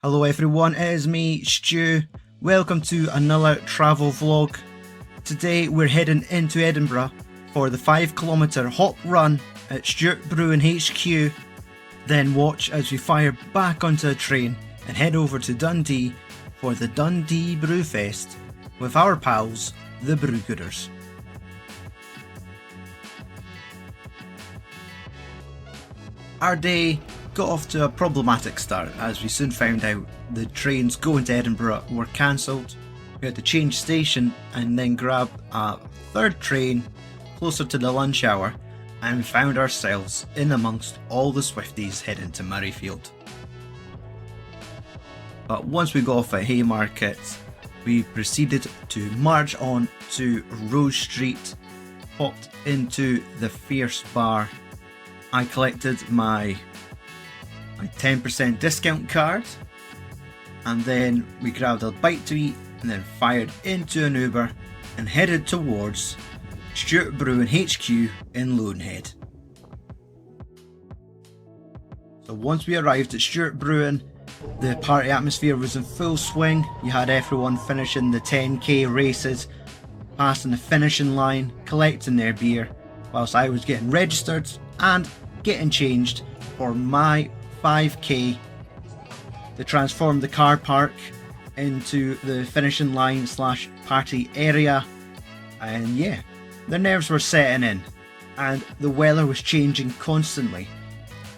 Hello everyone, it is me, Stu. Welcome to another travel vlog. Today we're heading into Edinburgh for the 5 km hop run at Stewart Brewing HQ. Then watch as we fire back onto a train and head over to Dundee for the Dundee Brew Fest with our pals, the Brewgooders. Our day got off to a problematic start as we soon found out the trains going to Edinburgh were cancelled. We had to change station and then grab a third train closer to the lunch hour, and we found ourselves in amongst all the Swifties heading to Murrayfield. But once we got off at Haymarket, we proceeded to march on to Rose Street, popped into the Fierce Bar. I collected my 10% discount card, and then we grabbed a bite to eat and then fired into an Uber and headed towards Stewart Brewing HQ in Loanhead. So once we arrived at Stewart Brewing, the party atmosphere was in full swing. You had everyone finishing the 10k races, passing the finishing line, collecting their beer, whilst I was getting registered and getting changed for my 5k to transform the car park into the finishing line slash party area. And yeah, the nerves were setting in and the weather was changing constantly.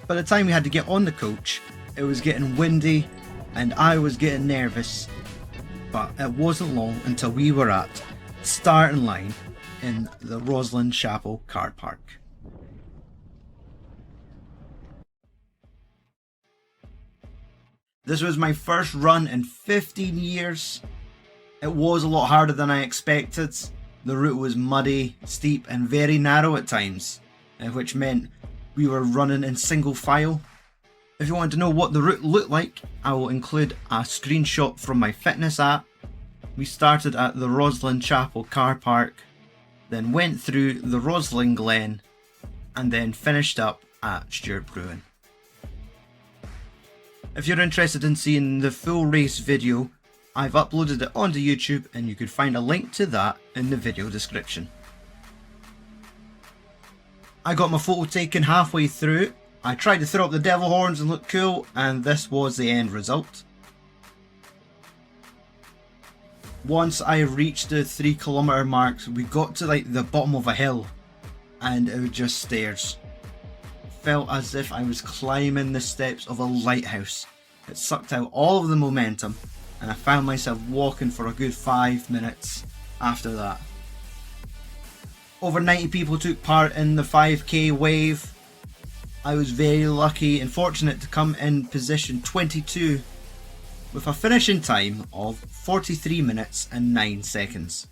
By the time we had to get on the coach, it was getting windy and I was getting nervous, but it wasn't long until we were at the starting line in the Rosslyn Chapel car park. This was my first run in 15 years. It was a lot harder than I expected. The route was muddy, steep and very narrow at times, which meant we were running in single file. If you want to know what the route looked like, I will include a screenshot from my fitness app. We started at the Rosslyn Chapel car park, then went through the Rosslyn Glen and then finished up at Stewart Brewing. If you're interested in seeing the full race video, I've uploaded it onto YouTube and you can find a link to that in the video description. I got my photo taken halfway through. I tried to throw up the devil horns and look cool, and this was the end result. Once I reached the 3 km mark, we got to like the bottom of a hill and it was just stairs. Felt as if I was climbing the steps of a lighthouse. It sucked out all of the momentum and I found myself walking for a good 5 minutes after that. Over 90 people took part in the 5k wave. I was very lucky and fortunate to come in position 22 with a finishing time of 43 minutes and 9 seconds.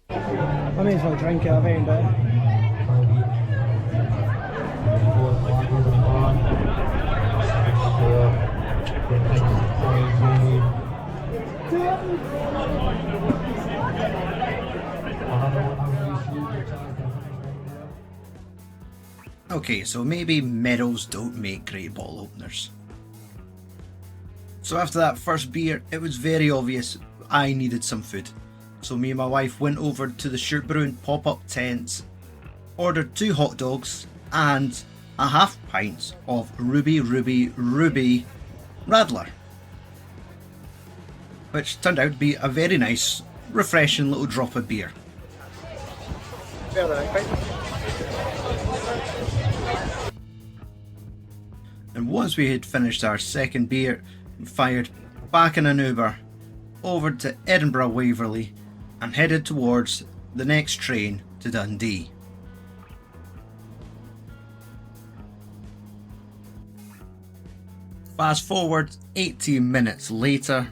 I may as well drink it, I've aimed it. Okay, so maybe medals don't make great bottle openers. So after that first beer, it was very obvious I needed some food. So me and my wife went over to the Stewart Brewing pop-up tents, ordered 2 hot dogs and a half pint of Ruby Radler, which turned out to be a very nice, refreshing little drop of beer. And once we had finished our second beer, we fired back in an Uber over to Edinburgh Waverley and headed towards the next train to Dundee. Fast forward 18 minutes later,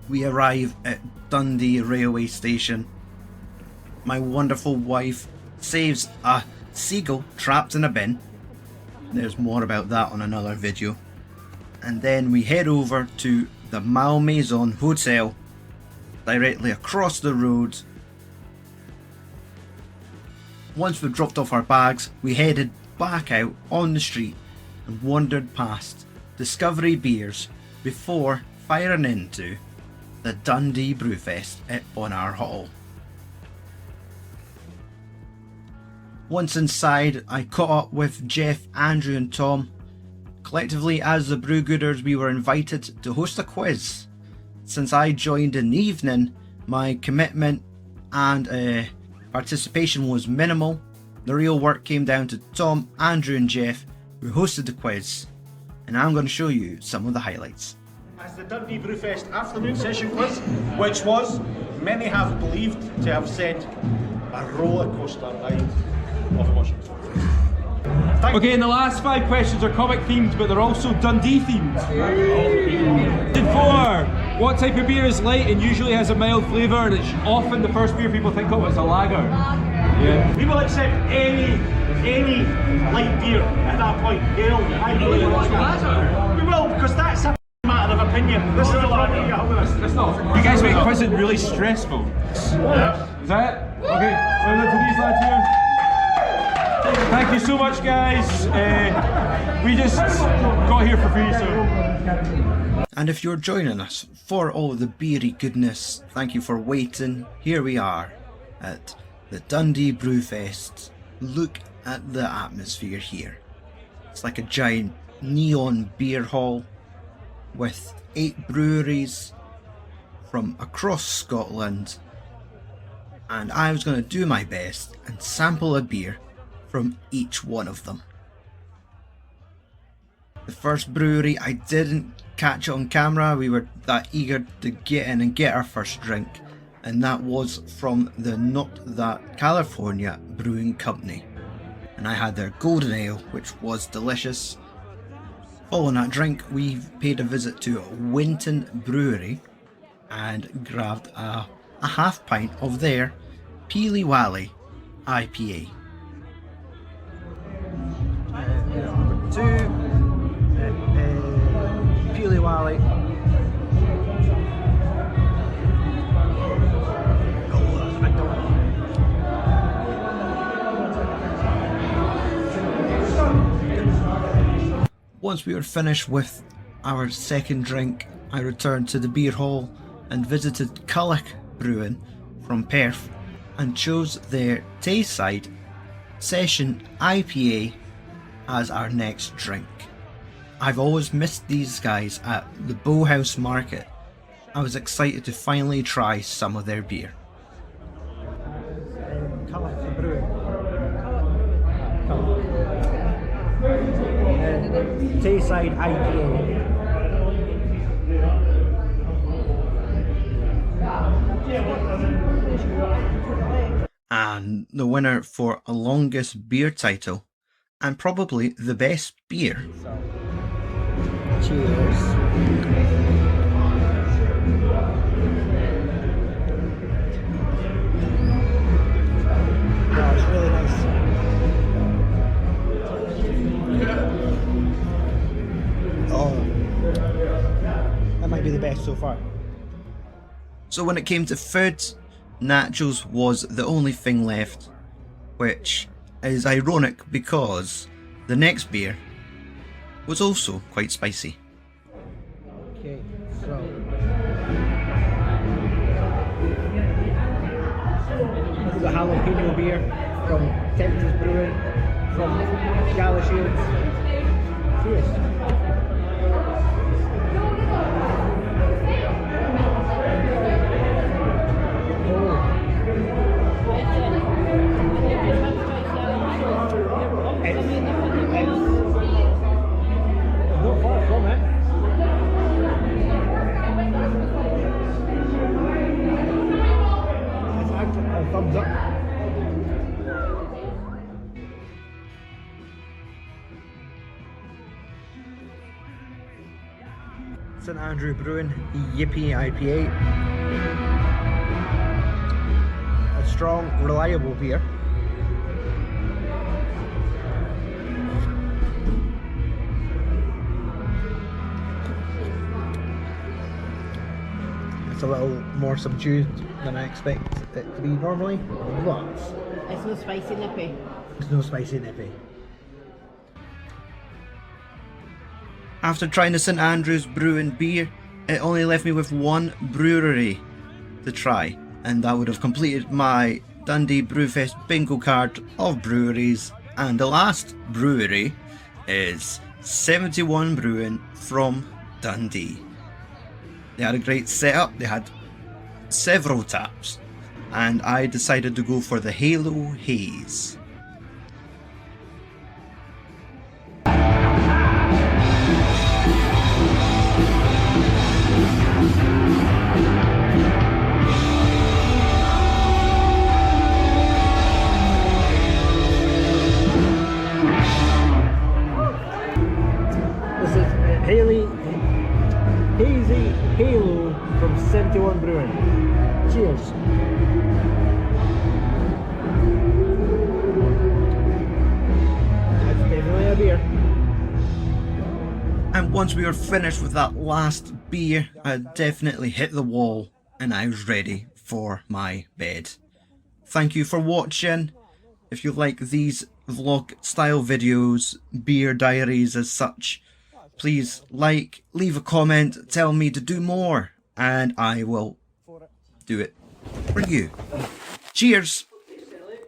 we arrive at Dundee railway station. My wonderful wife saves a seagull trapped in a bin. There's more about that on another video. And then we head over to the Malmaison Hotel directly across the road. Once we've dropped off our bags, we headed back out on the street and wandered past discovery beers before firing into the Dundee Brew Fest at Bonar Hall. Once inside, I caught up with Jeff, Andrew and Tom. Collectively, as the Brewgooders, we were invited to host a quiz. Since I joined in the evening, my commitment and participation was minimal. The real work came down to Tom, Andrew and Jeff, who hosted the quiz. And I'm going to show you some of the highlights. As the Dundee Brew Fest afternoon session quiz, which was, many have believed to have said, a roller coaster ride of emotions. Okay, and the last 5 questions are comic themed, but they're also Dundee themed. Question 4. What type of beer is light and usually has a mild flavour, and it's often the first beer people think of as a lager? Yeah. We will accept any light beer at that point. Ale, IPA, we will, because that's a matter of opinion. This is the lager you have with us. You guys make quizzing really stressful. Yeah. Is that it? Okay, well done to these lads here. Thank you so much, guys. We just got here for free, so. And if you're joining us for all the beery goodness, thank you for waiting. Here we are at the Dundee Brew Fest. Look at the atmosphere here. It's like a giant neon beer hall with 8 breweries from across Scotland. And I was going to do my best and sample a beer from each one of them. The first brewery, I didn't catch it on camera. We were that eager to get in and get our first drink, and that was from the Not That California Brewing Company. And I had their golden ale, which was delicious. Following that drink, we paid a visit to Winton Brewery and grabbed a half pint of their Peely Wally IPA. Number 2, Peely Wally. Once we were finished with our second drink, I returned to the beer hall and visited Cullach Brewing from Perth and chose their Tayside Session IPA as our next drink. I've always missed these guys at the Bowhouse Market. I was excited to finally try some of their beer. Cullach Brewing. Tayside IPA. And the winner for a longest beer title and probably the best beer. Cheers. Wow, it's really nice. Oh, that might be the best so far. So when it came to food, nachos was the only thing left, which is ironic because the next beer was also quite spicy. Okay, so this is a jalapeno beer from Tempest Brewing from Cullach. Cheers. Thumbs up. St Andrew Brewing Yippee IPA. A strong, reliable beer. It's a little more subdued than I expect it to be normally, but it's no spicy nippy. There's no spicy nippy. After trying the St Andrews Brewing beer, it only left me with one brewery to try, and that would have completed my Dundee Brew Fest bingo card of breweries. And the last brewery is 71 Brewing from Dundee. They had a great setup, they had several taps, and I decided to go for the Halo Haze. This is Hazy Halo from 71 Brewing. Cheers. That's definitely a beer. And once we were finished with that last beer, I definitely hit the wall and I was ready for my bed. Thank you for watching. If you like these vlog style videos, beer diaries as such, please like, leave a comment, tell me to do more, and I will do it for you. Cheers!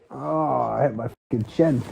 Oh, I hit my fucking chin.